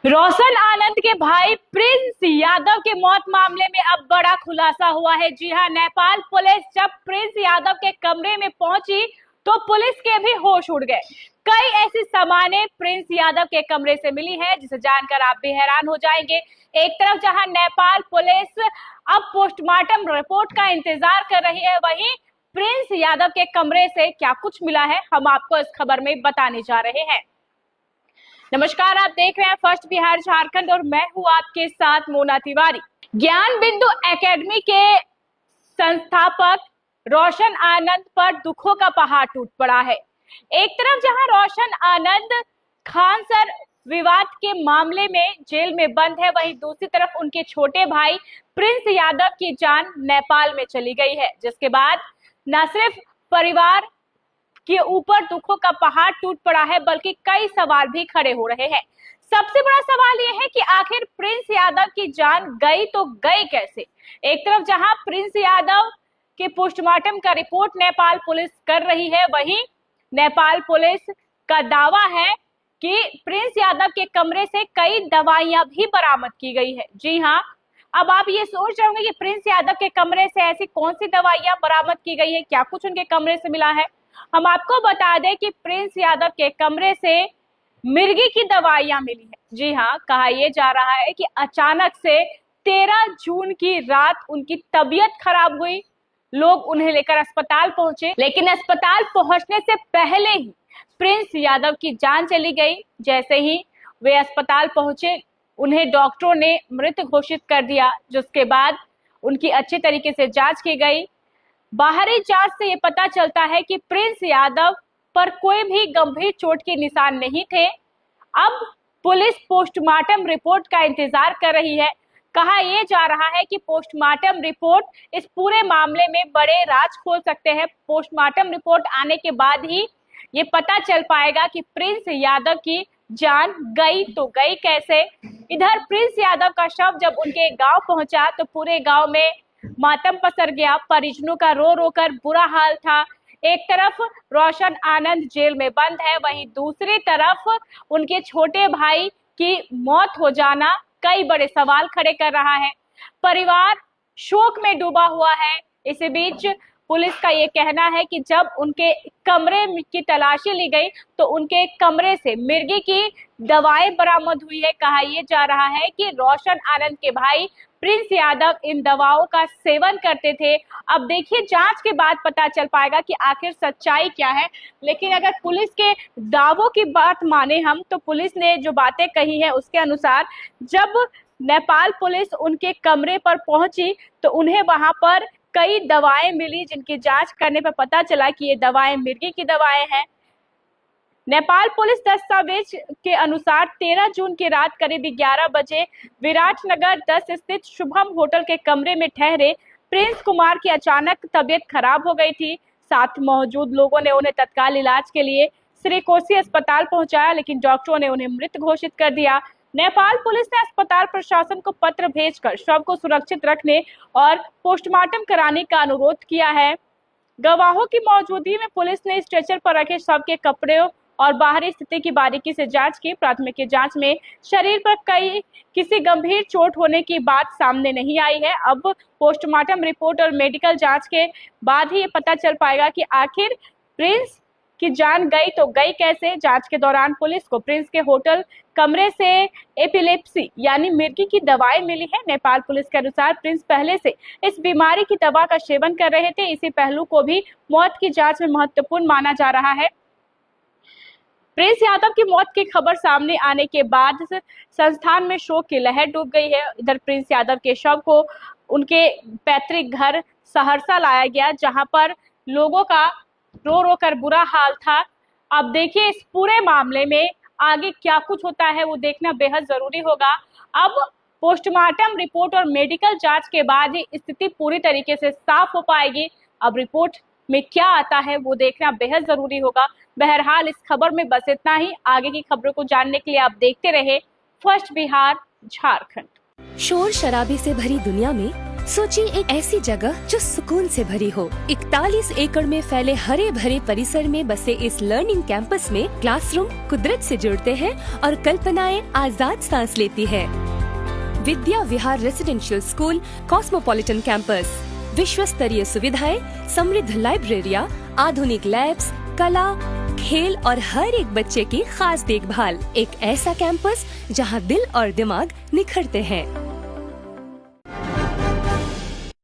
रोशन आनंद के भाई प्रिंस यादव के मौत मामले में अब बड़ा खुलासा हुआ है। जी हां, नेपाल पुलिस जब प्रिंस यादव के कमरे में पहुंची तो पुलिस के भी होश उड़ गए। कई ऐसी सामानें प्रिंस यादव के कमरे से मिली है जिसे जानकर आप भी हैरान हो जाएंगे। एक तरफ जहां नेपाल पुलिस अब पोस्टमार्टम रिपोर्ट का इंतजार कर रही है, वहीं प्रिंस यादव के कमरे से क्या कुछ मिला है हम आपको इस खबर में बताने जा रहे हैं। नमस्कार, आप देख रहे हैं फर्स्ट बिहार झारखंड और मैं हूं आपके साथ मोना तिवारी। ज्ञान बिंदु एकेडमी के संस्थापक रोशन आनंद पर दुखों का पहाड़ टूट पड़ा है। एक तरफ जहां रोशन आनंद खान सर विवाद के मामले में जेल में बंद है, वहीं दूसरी तरफ उनके छोटे भाई प्रिंस यादव की जान नेपाल में चली गई है, जिसके बाद न सिर्फ परिवार के ऊपर दुखों का पहाड़ टूट पड़ा है बल्कि कई सवाल भी खड़े हो रहे हैं। सबसे बड़ा सवाल यह है कि आखिर प्रिंस यादव की जान गई तो गई कैसे। एक तरफ जहां प्रिंस यादव के पोस्टमार्टम का रिपोर्ट नेपाल पुलिस कर रही है, वहीं नेपाल पुलिस का दावा है कि प्रिंस यादव के कमरे से कई दवाइयां भी बरामद की गई है। जी हाँ, अब आप ये सोच रहे होंगे कि प्रिंस यादव के कमरे से ऐसी कौन सी दवाइयां बरामद की गई है, क्या कुछ उनके कमरे से मिला है। हम आपको बता दें कि प्रिंस यादव के कमरे से मिर्गी की दवाइयां मिली है। जी हाँ, कहा यह जा रहा है कि अचानक से 13 जून की रात उनकी तबीयत खराब हुई। लोग उन्हें लेकर अस्पताल पहुंचे, लेकिन अस्पताल पहुंचने से पहले ही प्रिंस यादव की जान चली गई। जैसे ही वे अस्पताल पहुंचे, उन्हें डॉक्टरों ने मृत घोषित कर दिया, जिसके बाद उनकी अच्छे तरीके से जांच की गई। बाहरी जांच से ये पता चलता है कि प्रिंस यादव पर कोई भी गंभीर चोट के निशान नहीं थे। अब पुलिस पोस्टमार्टम रिपोर्ट का इंतजार कर रही है। कहा यह जा रहा है कि पोस्टमार्टम रिपोर्ट इस पूरे मामले में बड़े राज खोल सकते हैं। पोस्टमार्टम रिपोर्ट आने के बाद ही ये पता चल पाएगा कि प्रिंस यादव की जान गई तो गई कैसे। इधर प्रिंस यादव का शव जब उनके गांव पहुंचा तो पूरे गांव में मातम पसर गया। परिजनों का रो रो कर बुरा हाल था। एक तरफ रोशन आनंद जेल में बंद है, वहीं दूसरी तरफ उनके छोटे भाई की मौत हो जाना कई बड़े सवाल खड़े कर रहा है। परिवार शोक में डूबा हुआ है। इसी बीच पुलिस का ये कहना है कि जब उनके कमरे की तलाशी ली गई तो उनके कमरे से मिर्गी की दवाएं बरामद हुई है। कहा यह जा रहा है कि रोशन आनंद के भाई प्रिंस यादव इन दवाओं का सेवन करते थे। अब देखिए, जांच के बाद पता चल पाएगा कि आखिर सच्चाई क्या है। लेकिन अगर पुलिस के दावों की बात माने हम, तो पुलिस ने जो बातें कही है उसके अनुसार जब नेपाल पुलिस उनके कमरे पर पहुंची तो उन्हें वहां पर कई दवाएं मिली, जिनकी जांच करने पर पता चला कि ये दवाएं मिर्गी की दवाएं हैं। नेपाल पुलिस दस्तावेज के अनुसार 13 जून की रात करीब 11 बजे विराटनगर 10 स्थित शुभम होटल के कमरे में ठहरे प्रिंस कुमार की अचानक तबीयत खराब हो गई थी। साथ मौजूद लोगों ने उन्हें तत्काल इलाज के लिए श्रीकोशी अस्पताल पहुंचाया, लेकिन डॉक्टरों ने उन्हें मृत घोषित कर दिया। नेपाल पुलिस ने अस्पताल प्रशासन को पत्र भेजकर शव को सुरक्षित रखने और पोस्टमार्टम कराने का अनुरोध किया है। गवाहों की मौजूदगी में पुलिस ने स्ट्रेचर पर रखे शव के कपड़े और बाहरी स्थिति की बारीकी से जांच की। प्राथमिक जांच में शरीर पर किसी गंभीर चोट होने की बात सामने नहीं आई है। अब पोस्टमार्टम रिपोर्ट और मेडिकल जांच के बाद ही ये पता चल पाएगा कि आखिर प्रिंस की जान गई तो गई कैसे। जांच के दौरान पुलिस को प्रिंस के होटल कमरे से एपिलेप्सी यानी मिर्गी की दवाएं मिली है। नेपाल पुलिस के अनुसार प्रिंस पहले से इस बीमारी की दवा का सेवन कर रहे थे। इसी पहलू को भी मौत की जांच में महत्वपूर्ण माना जा रहा है। प्रिंस यादव की मौत की खबर सामने आने के बाद संस्थान में शोक की लहर डूब गई है। इधर प्रिंस यादव के शव को उनके पैतृक घर सहरसा लाया गया, जहां पर लोगों का रो रो कर बुरा हाल था। अब देखिए, इस पूरे मामले में आगे क्या कुछ होता है वो देखना बेहद जरूरी होगा। अब पोस्टमार्टम रिपोर्ट और मेडिकल जांच के बाद ही स्थिति पूरी तरीके से साफ हो पाएगी। अब रिपोर्ट में क्या आता है वो देखना बेहद जरूरी होगा। बहरहाल इस खबर में बस इतना ही। आगे की खबरों को जानने के लिए आप देखते रहे फर्स्ट बिहार झारखंड। शोर शराबे से भरी दुनिया में सोचिए एक ऐसी जगह जो सुकून से भरी हो। 41 एकड़ में फैले हरे भरे परिसर में बसे इस लर्निंग कैंपस में क्लासरूम कुदरत से जुड़ते हैं और कल्पनाएं आजाद सांस लेती है। Vidya Vihar residential school cosmopolitan campus, विश्व स्तरीय सुविधाएं, समृद्ध लाइब्रेरिया, आधुनिक लैब्स, कला, खेल और हर एक बच्चे की खास देखभाल। एक ऐसा कैंपस जहां दिल और दिमाग निखरते हैं।